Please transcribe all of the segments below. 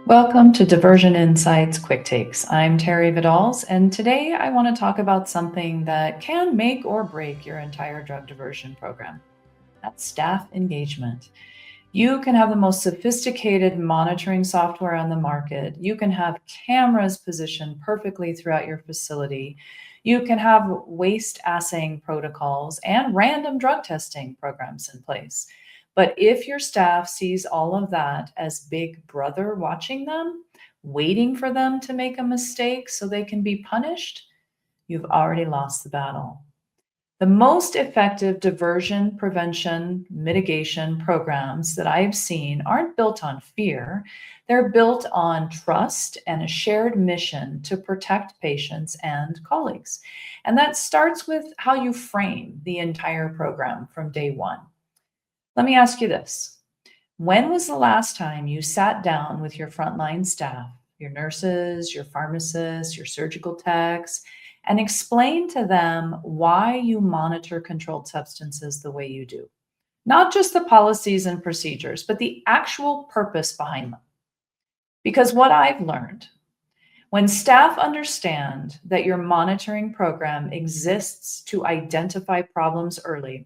Welcome to Diversion Insights Quick Takes. I'm Terry Vidals, and today I want to talk about something that can make or break your entire drug diversion program. That's staff engagement. You can have the most sophisticated monitoring software on the market. You can have cameras positioned perfectly throughout your facility. You can have waste assaying protocols and random drug testing programs in place. But if your staff sees all of that as Big Brother watching them, waiting for them to make a mistake so they can be punished, you've already lost the battle. The most effective diversion prevention mitigation programs that I've seen aren't built on fear. They're built on trust and a shared mission to protect patients and colleagues. And that starts with how you frame the entire program from day one. Let me ask you this. When was the last time you sat down with your frontline staff, your nurses, your pharmacists, your surgical techs, and explained to them why you monitor controlled substances the way you do? Not just the policies and procedures, but the actual purpose behind them. Because what I've learned, when staff understand that your monitoring program exists to identify problems early,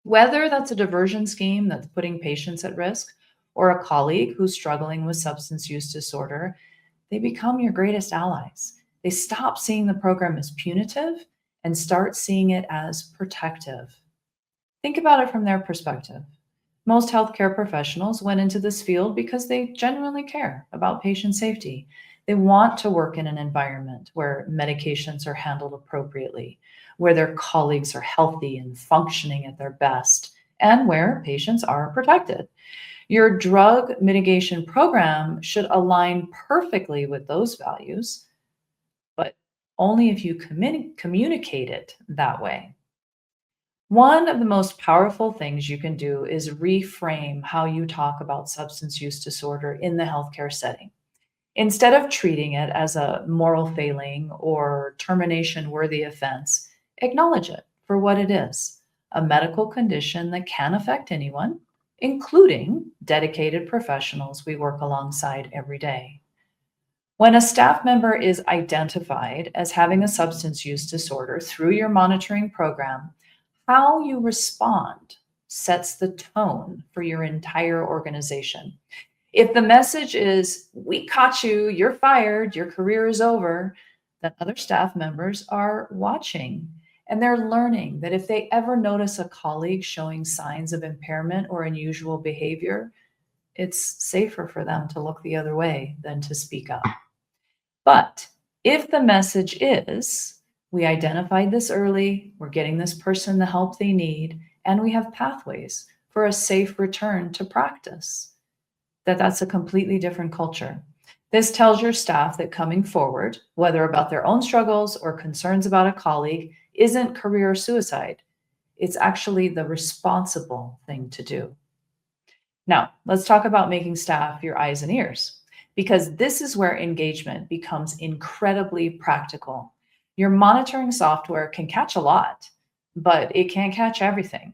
whether that's a diversion scheme that's putting patients at risk or a colleague who's struggling with substance use disorder, they become your greatest allies. They stop seeing the program as punitive and start seeing it as protective. Think about it from their perspective. Most healthcare professionals went into this field because they genuinely care about patient safety. They want to work in an environment where medications are handled appropriately, where their colleagues are healthy and functioning at their best, and where patients are protected. Your drug mitigation program should align perfectly with those values, but only if you communicate it that way. One of the most powerful things you can do is reframe how you talk about substance use disorder in the healthcare setting. Instead of treating it as a moral failing or termination worthy offense, acknowledge it for what it is: a medical condition that can affect anyone, including dedicated professionals we work alongside every day. When a staff member is identified as having a substance use disorder through your monitoring program, how you respond sets the tone for your entire organization. If the message is, "We caught you, you're fired, your career is over," then other staff members are watching and they're learning that if they ever notice a colleague showing signs of impairment or unusual behavior, it's safer for them to look the other way than to speak up. But if the message is, "We identified this early, we're getting this person the help they need, and we have pathways for a safe return to practice," that's a completely different culture. This tells your staff that coming forward, whether about their own struggles or concerns about a colleague, isn't career suicide. It's actually the responsible thing to do. Now, let's talk about making staff your eyes and ears, because this is where engagement becomes incredibly practical. Your monitoring software can catch a lot, but it can't catch everything.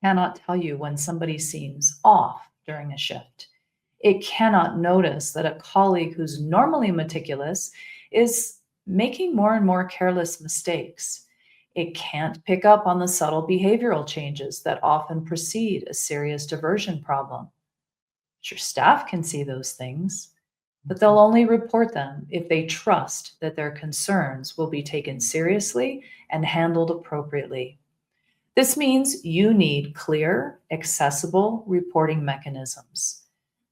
Cannot tell you when somebody seems off during a shift. It cannot notice that a colleague who's normally meticulous is making more and more careless mistakes. It can't pick up on the subtle behavioral changes that often precede a serious diversion problem. Your staff can see those things, but they'll only report them if they trust that their concerns will be taken seriously and handled appropriately. This means you need clear, accessible reporting mechanisms.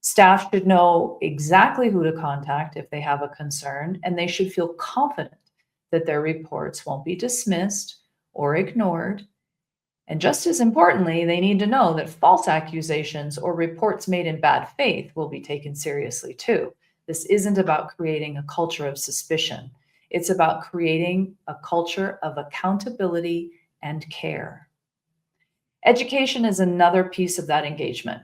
Staff should know exactly who to contact if they have a concern, and they should feel confident that their reports won't be dismissed or ignored. And just as importantly, they need to know that false accusations or reports made in bad faith will be taken seriously too. This isn't about creating a culture of suspicion. It's about creating a culture of accountability and care. Education is another piece of that engagement.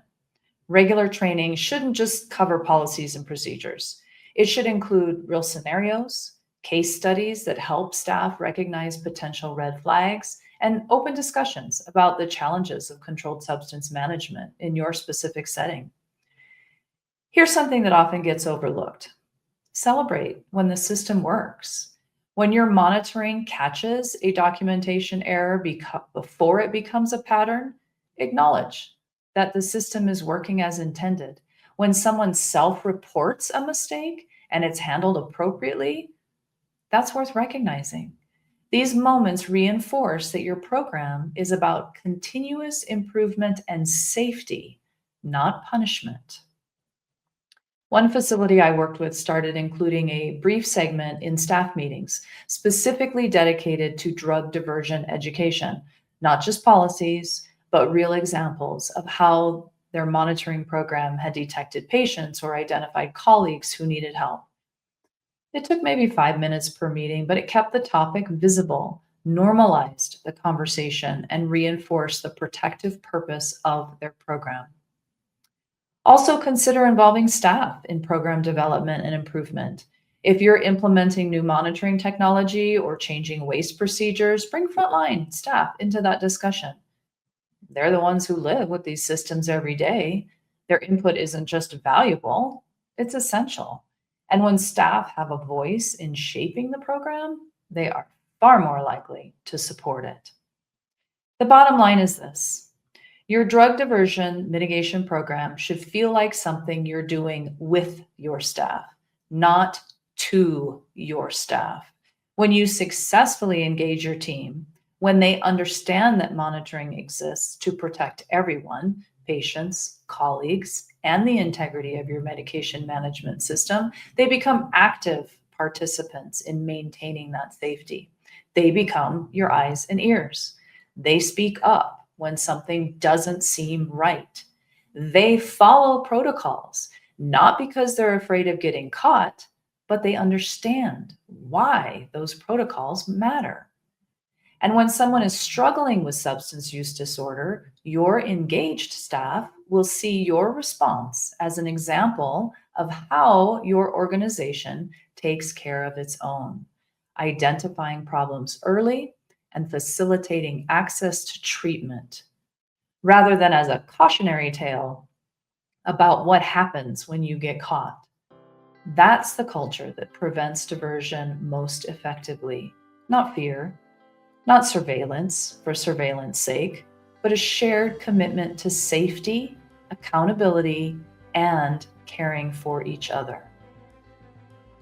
Regular training shouldn't just cover policies and procedures. It should include real scenarios, case studies that help staff recognize potential red flags, and open discussions about the challenges of controlled substance management in your specific setting. Here's something that often gets overlooked. Celebrate when the system works. When your monitoring catches a documentation error before it becomes a pattern, acknowledge that the system is working as intended. When someone self reports a mistake and it's handled appropriately, that's worth recognizing. These moments reinforce that your program is about continuous improvement and safety, not punishment. One facility I worked with started including a brief segment in staff meetings, specifically dedicated to drug diversion education, not just policies, but real examples of how their monitoring program had detected patients or identified colleagues who needed help. It took maybe 5 minutes per meeting, but it kept the topic visible, normalized the conversation, and reinforced the protective purpose of their program. Also, consider involving staff in program development and improvement. If you're implementing new monitoring technology or changing waste procedures, bring frontline staff into that discussion. They're the ones who live with these systems every day. Their input isn't just valuable, it's essential. And when staff have a voice in shaping the program, they are far more likely to support it. The bottom line is this: your drug diversion mitigation program should feel like something you're doing with your staff, not to your staff. When you successfully engage your team, when they understand that monitoring exists to protect everyone, patients, colleagues, and the integrity of your medication management system, they become active participants in maintaining that safety. They become your eyes and ears. They speak up when something doesn't seem right. They follow protocols, not because they're afraid of getting caught, but they understand why those protocols matter. And when someone is struggling with substance use disorder, your engaged staff will see your response as an example of how your organization takes care of its own, identifying problems early and facilitating access to treatment, rather than as a cautionary tale about what happens when you get caught. That's the culture that prevents diversion most effectively. Not fear, not surveillance for surveillance sake, but a shared commitment to safety, accountability, and caring for each other.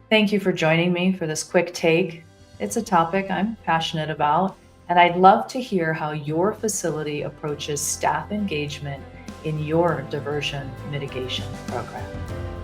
Thank you for joining me for this quick take. It's a topic I'm passionate about, and I'd love to hear how your facility approaches staff engagement in your diversion mitigation program.